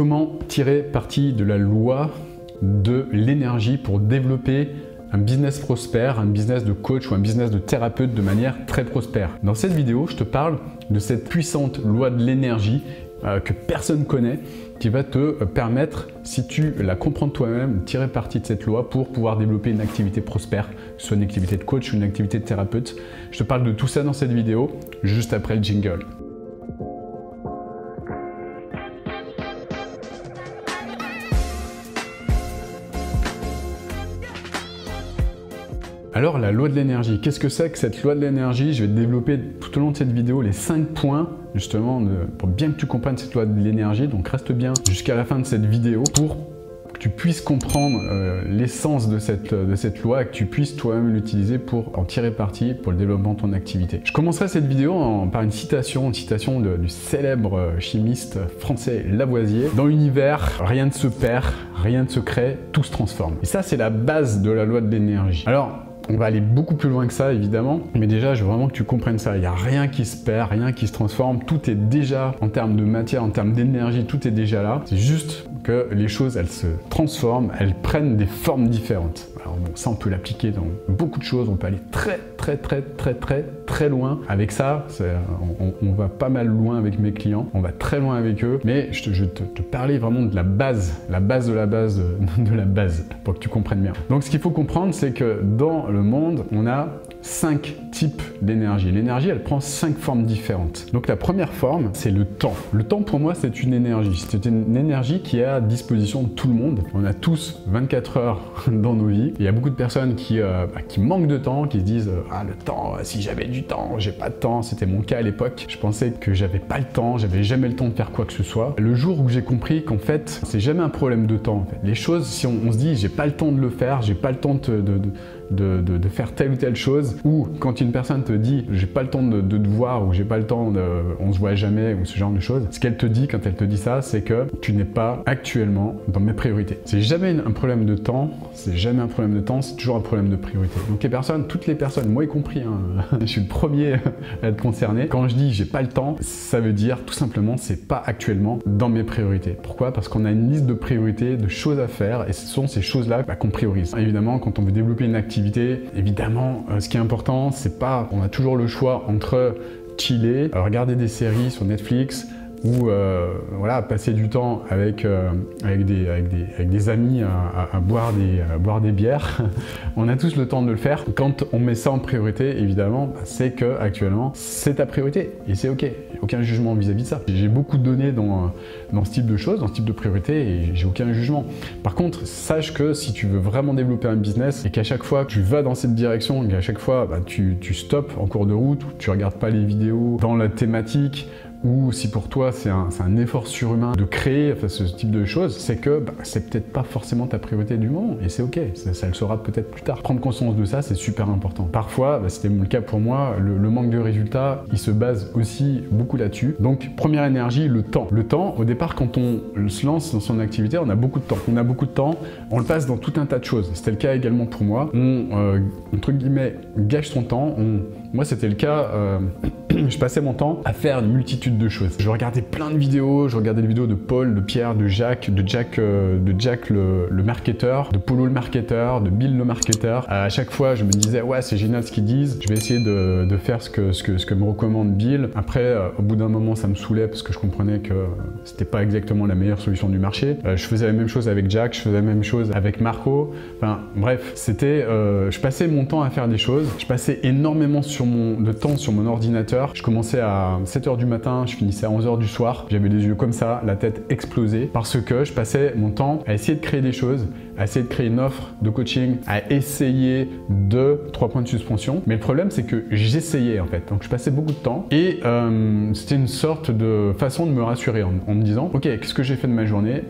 Comment tirer parti de la loi de l'énergie pour développer un business prospère, un business de coach ou un business de thérapeute de manière très prospère. Dans cette vidéo, je te parle de cette puissante loi de l'énergie que personne connaît, qui va te permettre, si tu la comprends toi-même, de tirer parti de cette loi pour pouvoir développer une activité prospère, que ce soit une activité de coach ou une activité de thérapeute. Je te parle de tout ça dans cette vidéo, juste après le jingle. Alors, la loi de l'énergie, qu'est-ce que c'est que cette loi de l'énergie? Je vais te développer tout au long de cette vidéo les 5 points, justement, pour bien que tu comprennes cette loi de l'énergie. Donc, reste bien jusqu'à la fin de cette vidéo pour que tu puisses comprendre l'essence de cette loi et que tu puisses toi-même l'utiliser pour en tirer parti pour le développement de ton activité. Je commencerai cette vidéo par une citation du célèbre chimiste français Lavoisier. Dans l'univers, rien ne se perd, rien ne se crée, tout se transforme. Et ça, c'est la base de la loi de l'énergie. Alors, on va aller beaucoup plus loin que ça, évidemment, mais déjà, je veux vraiment que tu comprennes ça. Il n'y a rien qui se perd, rien qui se transforme. Tout est déjà, en termes de matière, en termes d'énergie, tout est déjà là. C'est juste que les choses, elles se transforment, elles prennent des formes différentes. Alors bon, ça, on peut l'appliquer dans beaucoup de choses. On peut aller très loin avec ça. On va pas mal loin avec mes clients. On va très loin avec eux. Mais je te parlais vraiment de la base de la base de la base, pour que tu comprennes bien. Donc, ce qu'il faut comprendre, c'est que dans le monde, on a 5 types d'énergie. L'énergie, elle prend 5 formes différentes. Donc, la première forme, c'est le temps. Le temps, pour moi, c'est une énergie. C'est une énergie qui est à disposition de tout le monde. On a tous 24 heures dans nos vies. Il y a beaucoup de personnes qui manquent de temps, qui se disent « Ah, le temps, si j'avais du temps, j'ai pas de temps. » C'était mon cas à l'époque. Je pensais que j'avais pas le temps, j'avais jamais le temps de faire quoi que ce soit. Le jour où j'ai compris qu'en fait, c'est jamais un problème de temps. En fait. Les choses, si on se dit « J'ai pas le temps de le faire, j'ai pas le temps de faire telle ou telle chose », ou quand une personne te dit j'ai pas le temps de te voir, ou j'ai pas le temps on se voit jamais, ou ce genre de choses, ce qu'elle te dit quand elle te dit ça, c'est que tu n'es pas actuellement dans mes priorités. C'est jamais un problème de temps, c'est jamais un problème de temps, c'est toujours un problème de priorité. Donc toutes les personnes, moi y compris, hein, je suis le premier à être concerné, quand je dis j'ai pas le temps, ça veut dire tout simplement c'est pas actuellement dans mes priorités. Pourquoi? Parce qu'on a une liste de priorités, de choses à faire, et ce sont ces choses-là qu'on priorise. Évidemment, quand on veut développer une activité, évidemment, ce qui est important, c'est pas, on a toujours le choix entre chiller, regarder des séries sur Netflix, ou voilà, passer du temps avec des amis à boire des bières. On a tous le temps de le faire. Quand on met ça en priorité, évidemment, c'est que actuellement c'est ta priorité et c'est ok. Aucun jugement vis-à-vis de ça. J'ai beaucoup donné dans ce type de choses, dans ce type de priorité, et j'ai aucun jugement. Par contre, sache que si tu veux vraiment développer un business et qu'à chaque fois tu vas dans cette direction, et qu'à chaque fois tu stoppes en cours de route, ou tu regardes pas les vidéos dans la thématique, ou si pour toi c'est un effort surhumain de créer ce type de choses, c'est que c'est peut-être pas forcément ta priorité du moment, et c'est ok, ça le sera peut-être plus tard. Prendre conscience de ça, c'est super important. Parfois, c'était le cas pour moi, le manque de résultats, il se base aussi beaucoup là-dessus. Donc, première énergie, le temps. Le temps, au départ, quand on se lance dans son activité, on a beaucoup de temps. On le passe dans tout un tas de choses. C'était le cas également pour moi. On, entre guillemets, gâche son temps. Moi, c'était le cas, je passais mon temps à faire une multitude de choses. Je regardais plein de vidéos, je regardais des vidéos de Paul, de Pierre, de Jack le marketeur, de Polo le marketeur, de Bill le marketeur. À chaque fois, je me disais, ouais, c'est génial ce qu'ils disent, je vais essayer de faire ce que me recommande Bill. Après, au bout d'un moment, ça me saoulait parce que je comprenais que c'était pas exactement la meilleure solution du marché. Je faisais la même chose avec Jack, je faisais la même chose avec Marco. Enfin, bref, c'était, je passais mon temps à faire des choses. Je passais énormément de temps sur mon ordinateur. Je commençais à 7 h du matin, je finissais à 11 h du soir. J'avais les yeux comme ça, la tête explosée, parce que je passais mon temps à essayer de créer des choses, à essayer de créer une offre de coaching, à essayer 3 points de suspension. Mais le problème, c'est que j'essayais en fait. Donc je passais beaucoup de temps et c'était une sorte de façon de me rassurer en me disant, ok, qu'est-ce que j'ai fait de ma journée?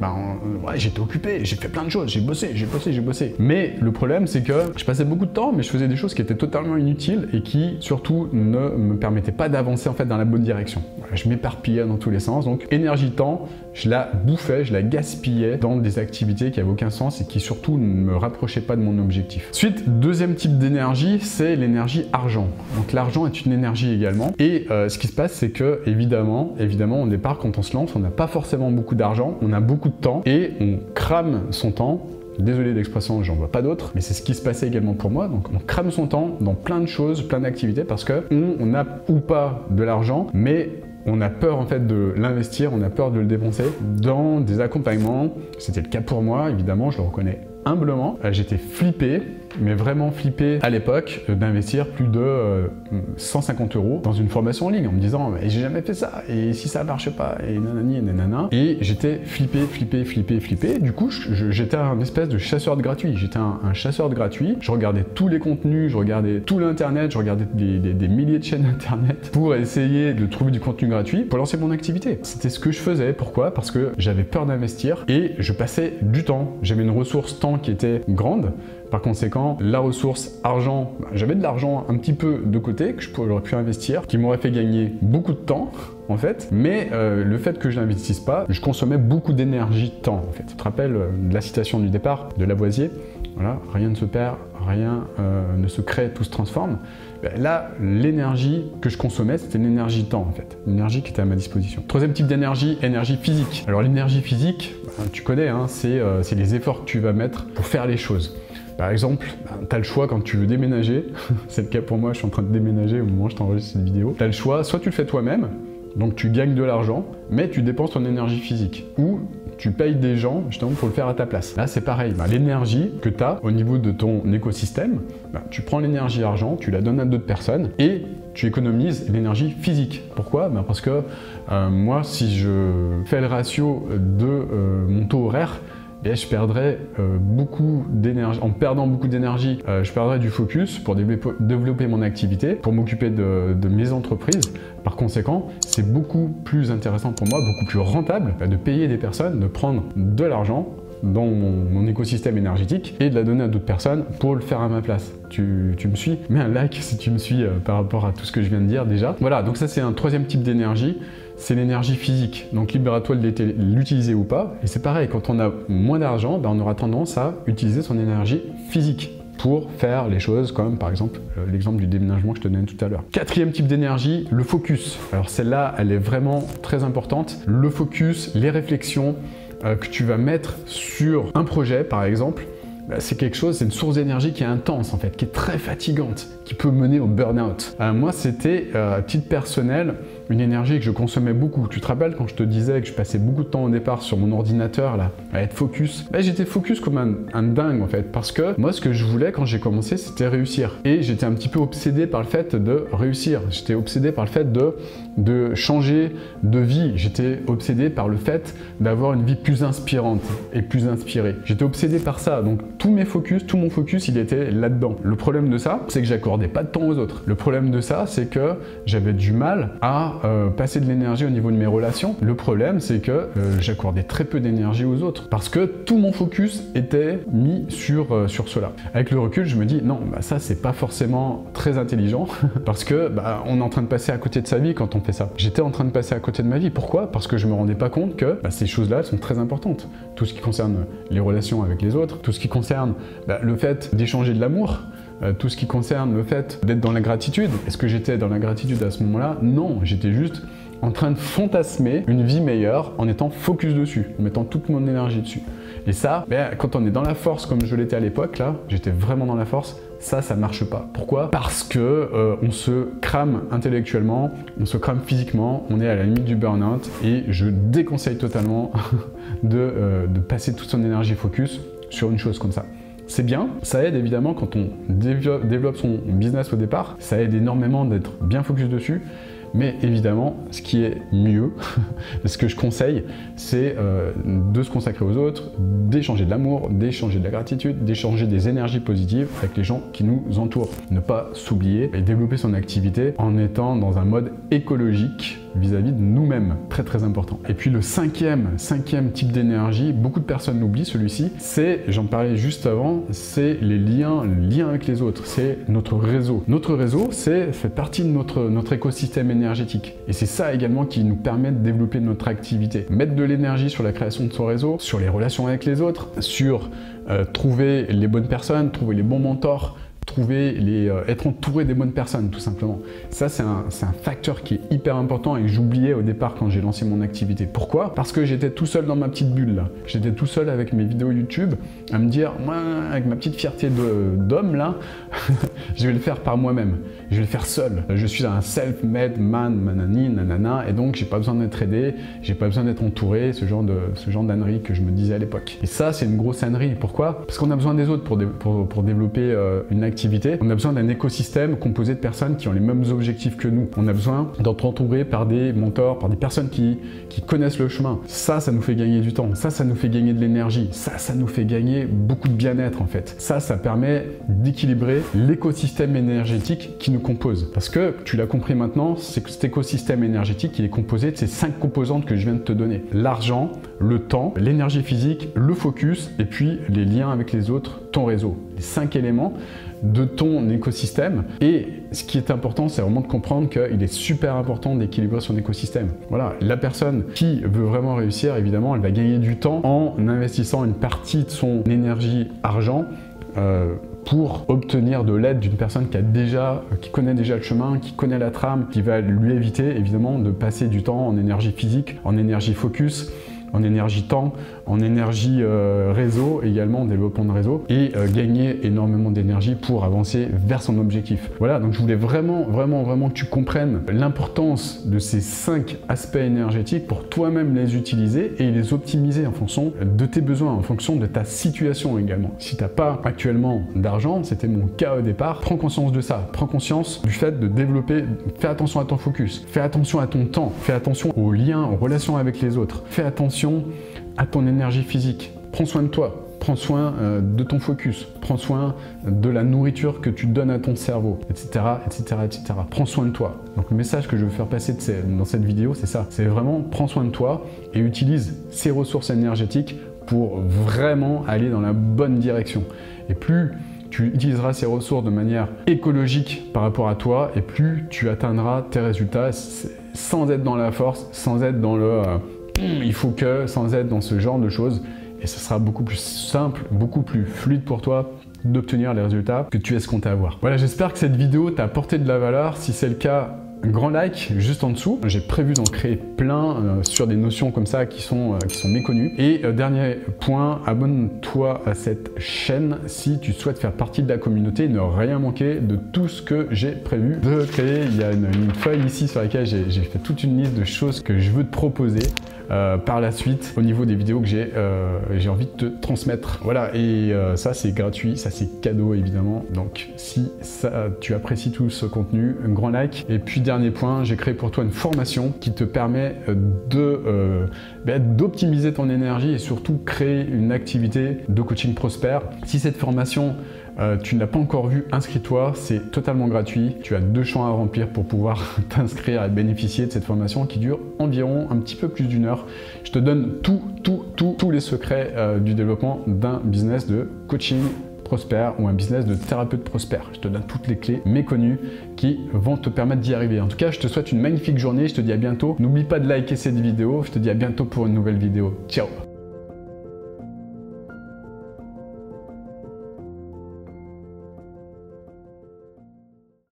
Ouais, j'étais occupé, j'ai fait plein de choses, j'ai bossé. Mais le problème, c'est que je passais beaucoup de temps, mais je faisais des choses qui étaient totalement inutiles et qui surtout ne me permettaient pas d'avancer en fait dans la bonne direction. Voilà, je m'éparpillais dans tous les sens, donc énergie-temps, je la bouffais, je la gaspillais dans des activités qui n'avaient aucun sens et qui surtout ne me rapprochaient pas de mon objectif. Ensuite, deuxième type d'énergie, c'est l'énergie argent. Donc l'argent est une énergie également. Et ce qui se passe, c'est que évidemment, au départ, quand on se lance, on n'a pas forcément beaucoup d'argent, on a beaucoup de temps et on crame son temps. Désolé d'expression, j'en vois pas d'autres, mais c'est ce qui se passait également pour moi. Donc on crame son temps dans plein de choses, plein d'activités parce que on a ou pas de l'argent, mais on a peur en fait de l'investir, on a peur de le dépenser dans des accompagnements. C'était le cas pour moi, évidemment, je le reconnais humblement. J'étais flippé, mais vraiment flippé à l'époque d'investir plus de 150 € dans une formation en ligne en me disant « j'ai jamais fait ça, et si ça marche pas, et nanani et nanana ». Et j'étais flippé. Du coup, j'étais un espèce de chasseur de gratuit. J'étais un chasseur de gratuit. Je regardais tous les contenus, je regardais tout l'internet, je regardais des milliers de chaînes internet pour essayer de trouver du contenu gratuit pour lancer mon activité. C'était ce que je faisais. Pourquoi? Parce que j'avais peur d'investir et je passais du temps. J'avais une ressource temps qui était grande. Par conséquent, la ressource argent, j'avais de l'argent un petit peu de côté que j'aurais pu investir, qui m'aurait fait gagner beaucoup de temps en fait, mais le fait que je n'investisse pas, je consommais beaucoup d'énergie temps en fait. Tu te rappelles de la citation du départ de Lavoisier, voilà, rien ne se perd, rien ne se crée, tout se transforme. Là, l'énergie que je consommais, c'était l'énergie temps en fait, l'énergie qui était à ma disposition. Troisième type d'énergie, énergie physique. Alors l'énergie physique, tu connais, hein, c'est les efforts que tu vas mettre pour faire les choses. Par exemple, tu as le choix quand tu veux déménager, c'est le cas pour moi, je suis en train de déménager au moment où je t'enregistre cette vidéo. Tu as le choix, soit tu le fais toi-même, donc tu gagnes de l'argent, mais tu dépenses ton énergie physique, ou tu payes des gens justement pour le faire à ta place. Là c'est pareil, l'énergie que tu as au niveau de ton écosystème, tu prends l'énergie argent, tu la donnes à d'autres personnes et tu économises l'énergie physique. Pourquoi? Parce que moi, si je fais le ratio de mon taux horaire, et je perdrais beaucoup d'énergie. En perdant beaucoup d'énergie, je perdrais du focus pour développer mon activité, pour m'occuper de mes entreprises. Par conséquent, c'est beaucoup plus intéressant pour moi, beaucoup plus rentable de payer des personnes, de prendre de l'argent dans mon écosystème énergétique et de la donner à d'autres personnes pour le faire à ma place. Tu me suis? Mets un like si tu me suis par rapport à tout ce que je viens de dire déjà. Voilà, donc ça c'est un troisième type d'énergie. C'est l'énergie physique. Donc libre à toi de l'utiliser ou pas. Et c'est pareil, quand on a moins d'argent, on aura tendance à utiliser son énergie physique pour faire les choses comme par exemple l'exemple du déménagement que je te donnais tout à l'heure. Quatrième type d'énergie, le focus. Alors celle-là, elle est vraiment très importante. Le focus, les réflexions que tu vas mettre sur un projet par exemple, c'est quelque chose, c'est une source d'énergie qui est intense en fait, qui est très fatigante, qui peut mener au burn-out. Moi, c'était à titre personnel une énergie que je consommais beaucoup. Tu te rappelles quand je te disais que je passais beaucoup de temps au départ sur mon ordinateur là, à être focus? J'étais focus comme un dingue en fait, parce que moi ce que je voulais quand j'ai commencé, c'était réussir. Et j'étais un petit peu obsédé par le fait de réussir. J'étais obsédé par le fait de changer de vie. J'étais obsédé par le fait d'avoir une vie plus inspirante et plus inspirée. J'étais obsédé par ça. Donc tout mon focus, il était là-dedans. Le problème de ça, c'est que j'accordais pas de temps aux autres. Le problème de ça, c'est que j'avais du mal à passer de l'énergie au niveau de mes relations. Le problème, c'est que j'accordais très peu d'énergie aux autres parce que tout mon focus était mis sur cela. Avec le recul, je me dis non, ça c'est pas forcément très intelligent parce que on est en train de passer à côté de sa vie quand on fait ça. J'étais en train de passer à côté de ma vie. Pourquoi? Parce que je me rendais pas compte que ces choses-là sont très importantes. Tout ce qui concerne les relations avec les autres, tout ce qui concerne le fait d'échanger de l'amour, tout ce qui concerne le fait d'être dans la gratitude. Est-ce que j'étais dans la gratitude à ce moment-là? Non, j'étais juste en train de fantasmer une vie meilleure en étant focus dessus, en mettant toute mon énergie dessus. Et ça, quand on est dans la force comme je l'étais à l'époque, là, j'étais vraiment dans la force, ça marche pas. Pourquoi? Parce que on se crame intellectuellement, on se crame physiquement, on est à la limite du burn-out et je déconseille totalement de passer toute son énergie focus sur une chose comme ça. C'est bien, ça aide évidemment quand on développe son business au départ, ça aide énormément d'être bien focus dessus, mais évidemment, ce qui est mieux, ce que je conseille, c'est de se consacrer aux autres, d'échanger de l'amour, d'échanger de la gratitude, d'échanger des énergies positives avec les gens qui nous entourent. Ne pas s'oublier et développer son activité en étant dans un mode écologique vis-à-vis de nous-mêmes. Très très important. Et puis le cinquième type d'énergie, beaucoup de personnes l'oublient celui-ci, c'est, j'en parlais juste avant, c'est les liens avec les autres, c'est notre réseau. Notre réseau, fait partie de notre écosystème énergétique. Et c'est ça également qui nous permet de développer notre activité. Mettre de l'énergie sur la création de son réseau, sur les relations avec les autres, sur trouver les bonnes personnes, trouver les bons mentors, être entouré des bonnes personnes, tout simplement. Ça, c'est un facteur qui est hyper important et que j'oubliais au départ quand j'ai lancé mon activité. Pourquoi? Parce que j'étais tout seul dans ma petite bulle, là. J'étais tout seul avec mes vidéos YouTube, à me dire, moi, avec ma petite fierté d'homme, là, je vais le faire par moi-même. Je vais le faire seul. Je suis un self-made man, nanani, nanana, et donc j'ai pas besoin d'être aidé, j'ai pas besoin d'être entouré, ce genre d'ânerie que je me disais à l'époque. Et ça, c'est une grosse ânerie. Pourquoi? Parce qu'on a besoin des autres pour développer une activité. On a besoin d'un écosystème composé de personnes qui ont les mêmes objectifs que nous. On a besoin d'être entouré par des mentors, par des personnes qui connaissent le chemin. Ça nous fait gagner du temps. Ça nous fait gagner de l'énergie. Ça nous fait gagner beaucoup de bien-être en fait. Ça permet d'équilibrer l'écosystème énergétique qui nous compose. Parce que, tu l'as compris maintenant, c'est que cet écosystème énergétique, il est composé de ces 5 composantes que je viens de te donner. L'argent, le temps, l'énergie physique, le focus et puis les liens avec les autres, ton réseau. Les 5 éléments de ton écosystème. Et ce qui est important, c'est vraiment de comprendre qu'il est super important d'équilibrer son écosystème. Voilà, la personne qui veut vraiment réussir, évidemment, elle va gagner du temps en investissant une partie de son énergie argent pour obtenir de l'aide d'une personne qui connaît déjà le chemin, qui connaît la trame, qui va lui éviter évidemment de passer du temps en énergie physique, en énergie focus, en énergie temps, en énergie réseau, également en développement de réseau, et gagner énormément d'énergie pour avancer vers son objectif. Voilà, donc je voulais vraiment que tu comprennes l'importance de ces 5 aspects énergétiques pour toi-même les utiliser et les optimiser en fonction de tes besoins, en fonction de ta situation également. Si tu n'as pas actuellement d'argent, c'était mon cas au départ, prends conscience de ça, prends conscience du fait de développer, fais attention à ton focus, fais attention à ton temps, fais attention aux liens, aux relations avec les autres, fais attention à ton énergie physique. Prends soin de toi, prends soin de ton focus, prends soin de la nourriture que tu donnes à ton cerveau, etc., etc., etc. Prends soin de toi. Donc le message que je veux faire passer dans cette vidéo, c'est ça. C'est vraiment prends soin de toi et utilise ces ressources énergétiques pour vraiment aller dans la bonne direction. Et plus tu utiliseras ces ressources de manière écologique par rapport à toi, et plus tu atteindras tes résultats sans être dans la force, sans être dans le il faut que, sans être dans ce genre de choses, et ce sera beaucoup plus simple, beaucoup plus fluide pour toi d'obtenir les résultats que tu escomptais avoir. Voilà, j'espère que cette vidéo t'a apporté de la valeur. Si c'est le cas, un grand like juste en dessous. J'ai prévu d'en créer plein sur des notions comme ça qui sont méconnues. Et dernier point, abonne-toi à cette chaîne si tu souhaites faire partie de la communauté et ne rien manquer de tout ce que j'ai prévu de créer. Il y a une feuille ici sur laquelle j'ai fait toute une liste de choses que je veux te proposer par la suite au niveau des vidéos que j'ai envie de te transmettre. Voilà, et ça c'est gratuit, ça c'est cadeau évidemment. Donc si tu apprécies tout ce contenu, un grand like. Et puis dernier point, j'ai créé pour toi une formation qui te permet d'optimiser ton énergie et surtout créer une activité de coaching prospère. Si cette formation tu ne l'as pas encore vue, inscris-toi, c'est totalement gratuit. Tu as 2 champs à remplir pour pouvoir t'inscrire et bénéficier de cette formation qui dure environ un petit peu plus d'1 heure. Je te donne tous les secrets du développement d'un business de coaching prospère ou un business de thérapeute prospère. Je te donne toutes les clés méconnues qui vont te permettre d'y arriver. En tout cas, je te souhaite une magnifique journée. Je te dis à bientôt. N'oublie pas de liker cette vidéo. Je te dis à bientôt pour une nouvelle vidéo. Ciao!